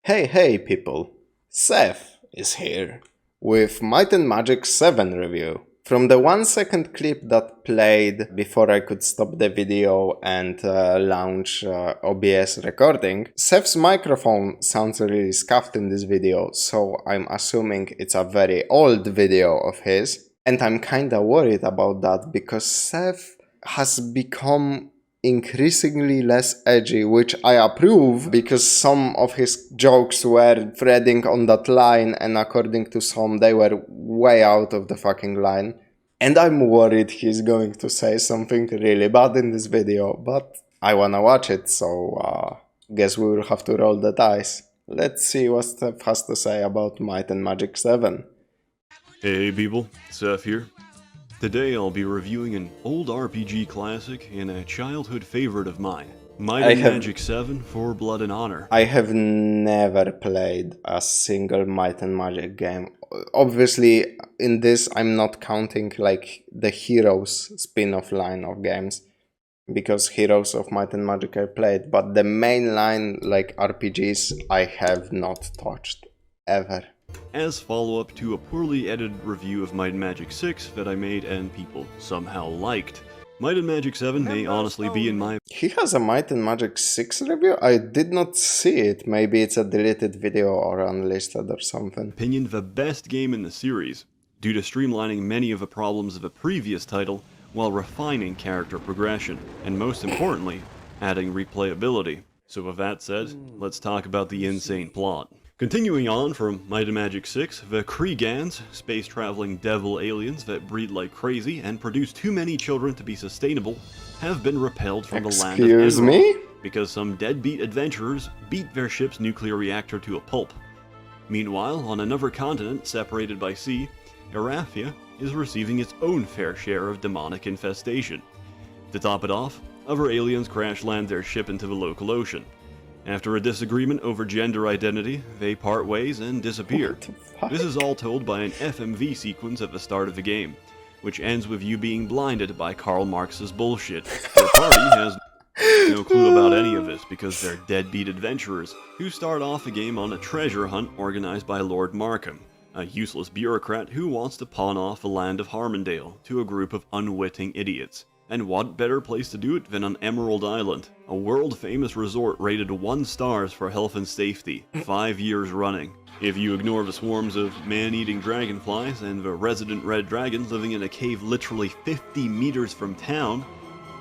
Hey people, Seth is here with Might and Magic 7 review. From the 1 second clip that played before I could stop the video and launch OBS recording, Seth's microphone sounds really scuffed in this video, so I'm assuming it's a very old video of his. And I'm kinda worried about that because Seth has become increasingly less edgy, which I approve because some of his jokes were threading on that line and according to some they were way out of the fucking line. And I'm worried he's going to say something really bad in this video, but I wanna watch it, so guess we will have to roll the dice. Let's see what Steph has to say about Might and Magic 7. Hey people, Seth here. Today I'll be reviewing an old RPG classic and a childhood favorite of mine, Might and Magic 7 for Blood and Honor. I have never played a single Might and Magic game. Obviously, in this I'm not counting like the Heroes spin-off line of games, because Heroes of Might and Magic I played, but the main line like RPGs I have not touched, ever. As follow-up to a poorly edited review of Might and Magic 6 that I made and people somehow liked. Might and Magic 7 may honestly be in my He has a Might and Magic 6 review? I did not see it. Maybe it's a deleted video or unlisted or something. opinion the best game in the series, due to streamlining many of the problems of a previous title while refining character progression, and most importantly, adding replayability. So with that said, let's talk about the insane plot. Continuing on from Might and Magic 6, the Kriegans, space-traveling devil aliens that breed like crazy and produce too many children to be sustainable, have been repelled from the land of Excuse me? because some deadbeat adventurers beat their ship's nuclear reactor to a pulp. Meanwhile, on another continent separated by sea, Erathia is receiving its own fair share of demonic infestation. To top it off, other aliens crash land their ship into the local ocean. After a disagreement over gender identity, they part ways and disappear. This is all told by an FMV sequence at the start of the game, which ends with you being blinded by Karl Marx's bullshit. Their party has no clue about any of this because they're deadbeat adventurers who start off the game on a treasure hunt organized by Lord Markham, a useless bureaucrat who wants to pawn off the land of Harmondale to a group of unwitting idiots. And what better place to do it than on Emerald Island, a world-famous resort rated 1 stars for health and safety, 5 years running. If you ignore the swarms of man-eating dragonflies and the resident red dragon living in a cave literally 50 meters from town,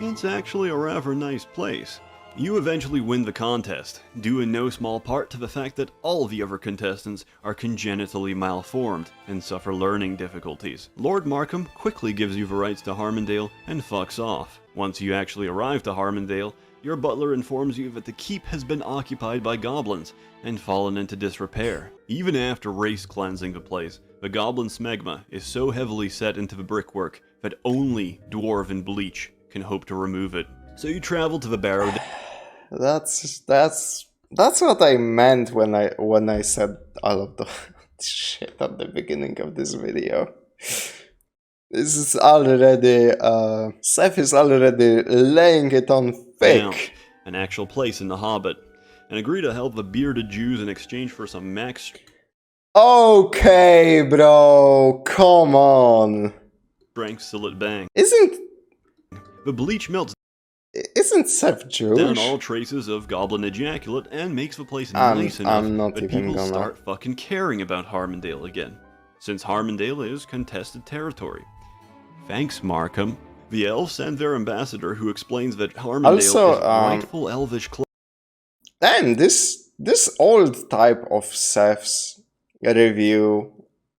it's actually a rather nice place. You eventually win the contest, due in no small part to the fact that all the other contestants are congenitally malformed and suffer learning difficulties. Lord Markham quickly gives you the rights to Harmondale and fucks off. Once you actually arrive to Harmondale, your butler informs you that the keep has been occupied by goblins and fallen into disrepair. Even after race cleansing the place, the goblin smegma is so heavily set into the brickwork that only dwarven bleach can hope to remove it. So you travel to the Barrow. That's what I meant when I said all of the shit at the beginning of this video. This is already Seth is already laying it on thick. An actual place in the Hobbit, and agree to help the bearded Jews in exchange for some max. Okay, bro, come on. Strength still at bang. Isn't Seth Jewish? Down all traces of goblin ejaculate and makes the place nice enough that people start fucking caring about Harmondale again, since Harmondale is contested territory. Thanks, Markham. The elves send their ambassador who explains that Harmondale is rightful elvish Damn, this old type of Seth's review,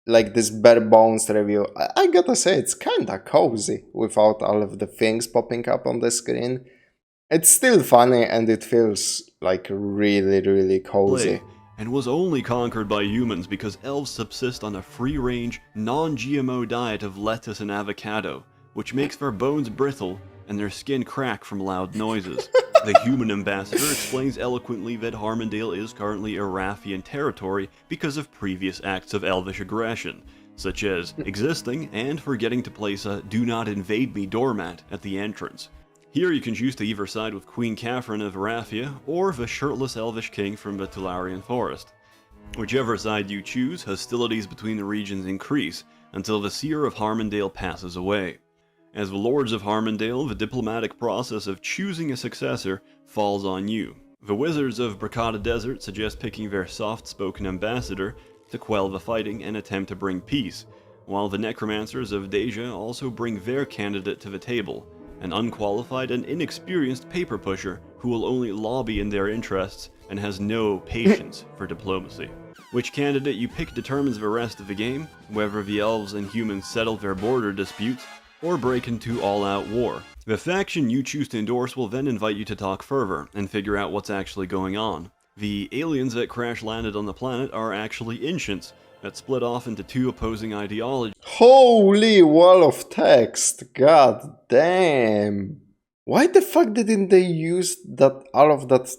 like this bare bones review, I gotta say it's kinda cozy without all of the things popping up on the screen. It's still funny and it feels like really cozy. And was only conquered by humans because elves subsist on a free-range, non-GMO diet of lettuce and avocado, which makes their bones brittle and their skin crack from loud noises. The human ambassador explains eloquently that Harmondale is currently Erathian territory because of previous acts of elvish aggression, such as existing and forgetting to place a "Do Not Invade Me" doormat at the entrance. Here you can choose to either side with Queen Catherine of Erathia or the shirtless elvish king from the Tularean forest. Whichever side you choose, hostilities between the regions increase until the Seer of Harmondale passes away. As the Lords of Harmondale, the diplomatic process of choosing a successor falls on you. The Wizards of Bracada Desert suggest picking their soft-spoken ambassador to quell the fighting and attempt to bring peace, while the Necromancers of Deja also bring their candidate to the table, an unqualified and inexperienced paper pusher who will only lobby in their interests and has no patience for diplomacy. Which candidate you pick determines the rest of the game, whether the elves and humans settle their border disputes or break into all-out war. The faction you choose to endorse will then invite you to talk further and figure out what's actually going on. The aliens that crash-landed on the planet are actually ancients that split off into two opposing ideologies. Holy wall of text, god damn. Why the fuck didn't they use that all of that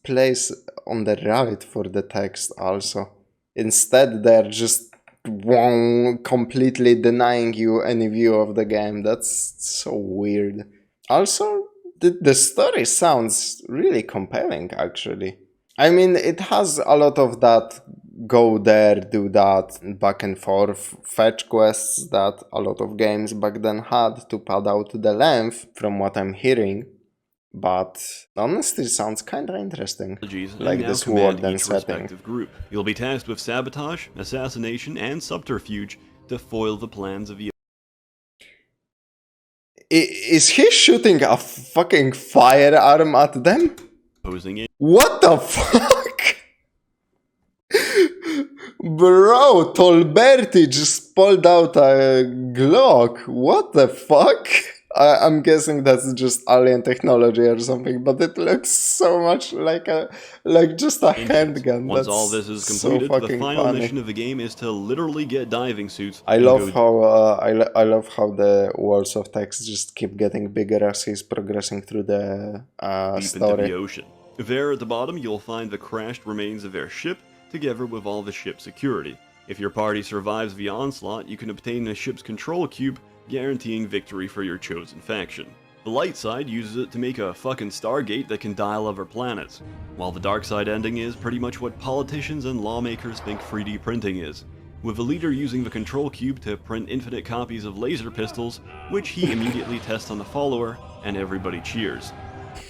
place on the right for the text also? Instead they're just completely denying you any view of the game. That's so weird. Also, the story sounds really compelling actually. I mean, it has a lot of that go there, do that, back and forth fetch quests that a lot of games back then had to pad out the length from what I'm hearing. But honestly, sounds kinda interesting, like this warden setting. Group. You'll be tasked with sabotage, assassination, and subterfuge to foil the plans of the... Is he shooting a fucking firearm at them? opposing it. What the fuck? Bro, Tolberti just pulled out a Glock. What the fuck? I'm guessing that's just alien technology or something, but it looks so much like just a handgun. Once That's all this is completed, so the final funny. mission of the game is to literally get diving suits. I love how I love how the walls of text just keep getting bigger as he's progressing through the deep into the story. ocean. There at the bottom, you'll find the crashed remains of their ship, together with all the ship's security. If your party survives the onslaught, you can obtain the ship's control cube, guaranteeing victory for your chosen faction. The light side uses it to make a fucking Stargate that can dial other planets, while the dark side ending is pretty much what politicians and lawmakers think 3D printing is, with the leader using the control cube to print infinite copies of laser pistols, which he immediately tests on the follower, and everybody cheers.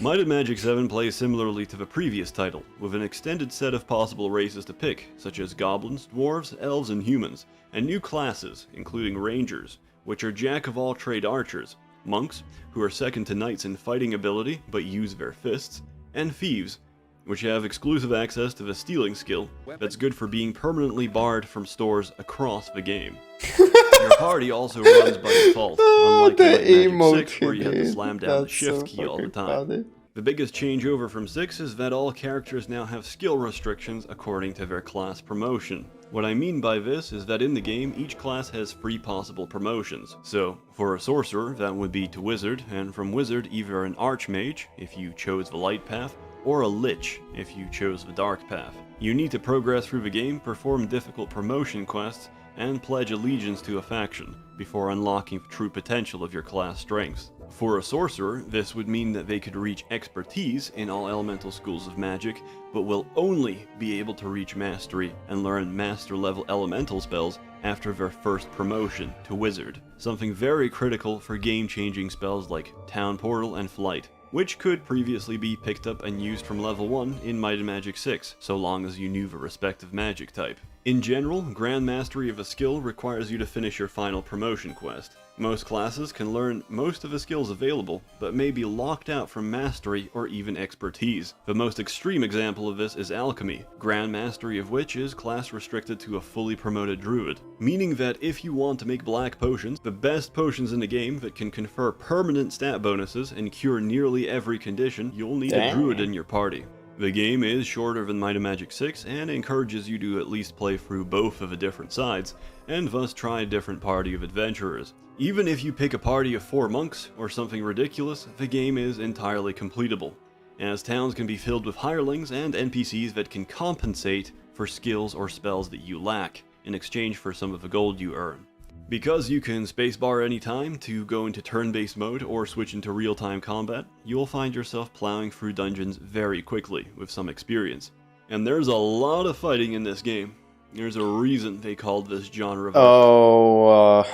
Might and Magic VII plays similarly to the previous title, with an extended set of possible races to pick, such as goblins, dwarves, elves, and humans, and new classes, including rangers, which are jack-of-all-trade archers, monks, who are second to knights in fighting ability but use their fists, and thieves, which have exclusive access to the stealing skill that's good for being permanently barred from stores across the game. Your party also runs by default, unlike in Magic VI, where you have to slam down the shift key all the time. Funny. The biggest changeover from 6 is that all characters now have skill restrictions according to their class promotion. What I mean by this is that in the game, each class has 3 possible promotions. So, for a sorcerer, that would be to wizard, and from wizard either an archmage, if you chose the light path, or a lich, if you chose the dark path. You need to progress through the game, perform difficult promotion quests, and pledge allegiance to a faction, before unlocking the true potential of your class strengths. For a sorcerer, this would mean that they could reach expertise in all elemental schools of magic, but will only be able to reach mastery and learn master-level elemental spells after their first promotion to wizard, something very critical for game-changing spells like Town Portal and Flight, which could previously be picked up and used from level 1 in Might and Magic VI, so long as you knew the respective magic type. In general, Grand Mastery of a skill requires you to finish your final promotion quest. Most classes can learn most of the skills available, but may be locked out from Mastery or even Expertise. The most extreme example of this is Alchemy, Grand Mastery of which is class restricted to a fully promoted Druid, meaning that if you want to make black potions, the best potions in the game that can confer permanent stat bonuses and cure nearly every condition, you'll need a Druid in your party. The game is shorter than Might and Magic VI and encourages you to at least play through both of the different sides, and thus try a different party of adventurers. Even if you pick a party of 4 monks, or something ridiculous, the game is entirely completable, as towns can be filled with hirelings and NPCs that can compensate for skills or spells that you lack, in exchange for some of the gold you earn. Because you can spacebar anytime to go into turn-based mode or switch into real-time combat, you'll find yourself plowing through dungeons very quickly with some experience. And there's a lot of fighting in this game. There's a reason they called this genre of all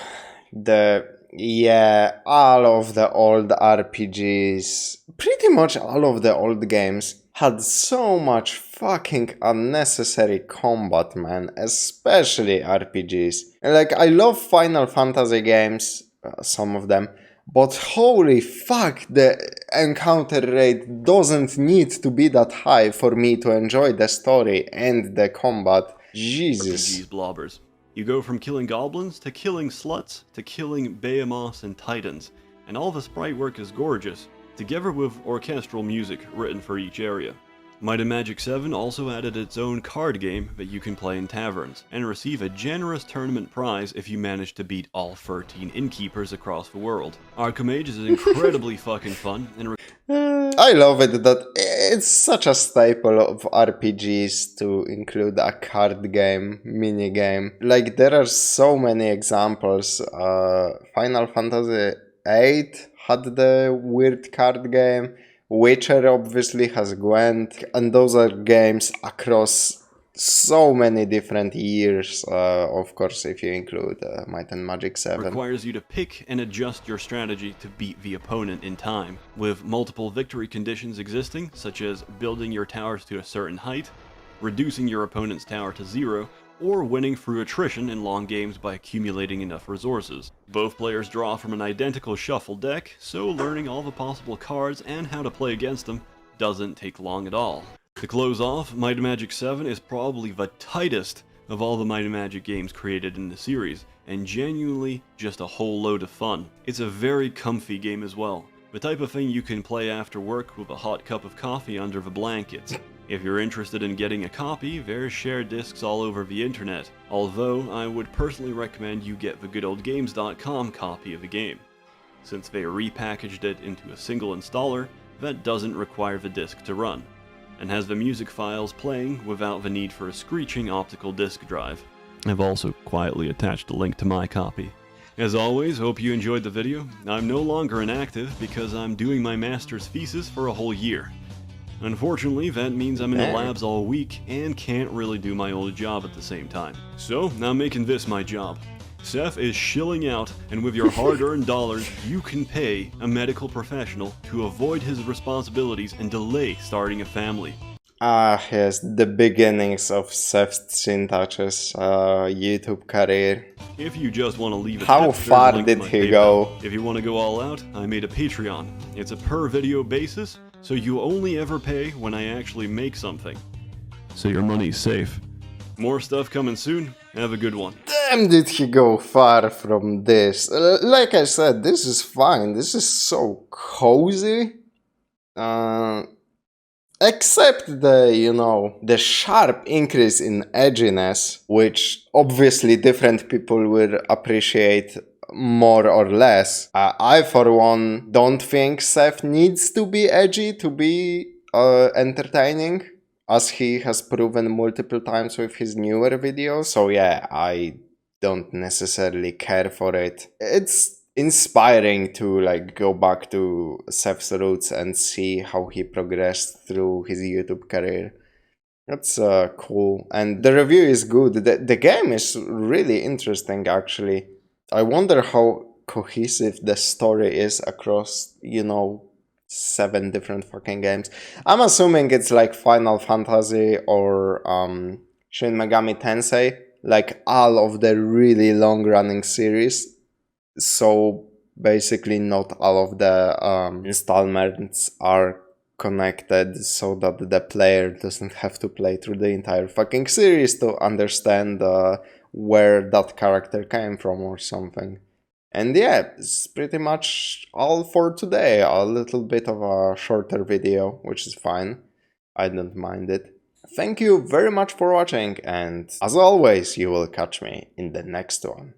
of the old RPGs, pretty much all of the old games, had so much fucking unnecessary combat, man, especially RPGs. Like, I love Final Fantasy games, some of them, but holy fuck, the encounter rate doesn't need to be that high for me to enjoy the story and the combat. Jesus. RPGs blobbers. You go from killing goblins to killing sluts to killing behemoths and titans, and all the sprite work is gorgeous, together with orchestral music written for each area. Might and Magic VII also added its own card game that you can play in taverns, and receive a generous tournament prize if you manage to beat all 13 innkeepers across the world. Archmage is incredibly fucking fun, and I love it that it's such a staple of RPGs to include a card game, mini game. Like, there are so many examples. Final Fantasy VIII had the weird card game. Witcher obviously has Gwent, and those are games across so many different years, of course, if you include Might and Magic VII. Requires you to pick and adjust your strategy to beat the opponent in time, with multiple victory conditions existing, such as building your towers to a certain height, reducing your opponent's tower to 0, or winning through attrition in long games by accumulating enough resources. Both players draw from an identical shuffle deck, so learning all the possible cards and how to play against them doesn't take long at all. To close off, Might and Magic VII is probably the tightest of all the Might and Magic games created in the series, and genuinely just a whole load of fun. It's a very comfy game as well, the type of thing you can play after work with a hot cup of coffee under the blankets. If you're interested in getting a copy, there's shared discs all over the internet, although I would personally recommend you get the goodoldgames.com copy of the game, since they repackaged it into a single installer that doesn't require the disc to run, and has the music files playing without the need for a screeching optical disc drive. I've also quietly attached a link to my copy. As always, hope you enjoyed the video. I'm no longer inactive because I'm doing my master's thesis for a whole year. Unfortunately, that means I'm in the labs all week and can't really do my old job at the same time. So, I'm making this my job. Seth is shilling out, and with your hard-earned dollars, you can pay a medical professional to avoid his responsibilities and delay starting a family. Ah, yes, the beginnings of SsethTzeentach's YouTube career. If you just want to leave it, how far did he go? If you want to go all out, I made a Patreon. It's a per video basis, so you only ever pay when I actually make something. So your money's safe. More stuff coming soon. Have a good one. Damn, did he go far from this. Like I said, this is fine. This is so cozy. Except the sharp increase in edginess, which obviously different people will appreciate more or less. I, for one, don't think Seth needs to be edgy to be entertaining, as he has proven multiple times with his newer videos. So yeah, I don't necessarily care for it. It's inspiring to go back to Seth's roots and see how he progressed through his YouTube career. That's cool, and the review is good. The game is really interesting, actually. I wonder how cohesive the story is across, 7 different fucking games. I'm assuming it's like Final Fantasy or Shin Megami Tensei, like all of the really long-running series. So basically not all of the installments are connected, so that the player doesn't have to play through the entire fucking series to understand where that character came from or something. And yeah, it's pretty much all for today. A little bit of a shorter video, which is fine. I don't mind it. Thank you very much for watching, and as always, you will catch me in the next one.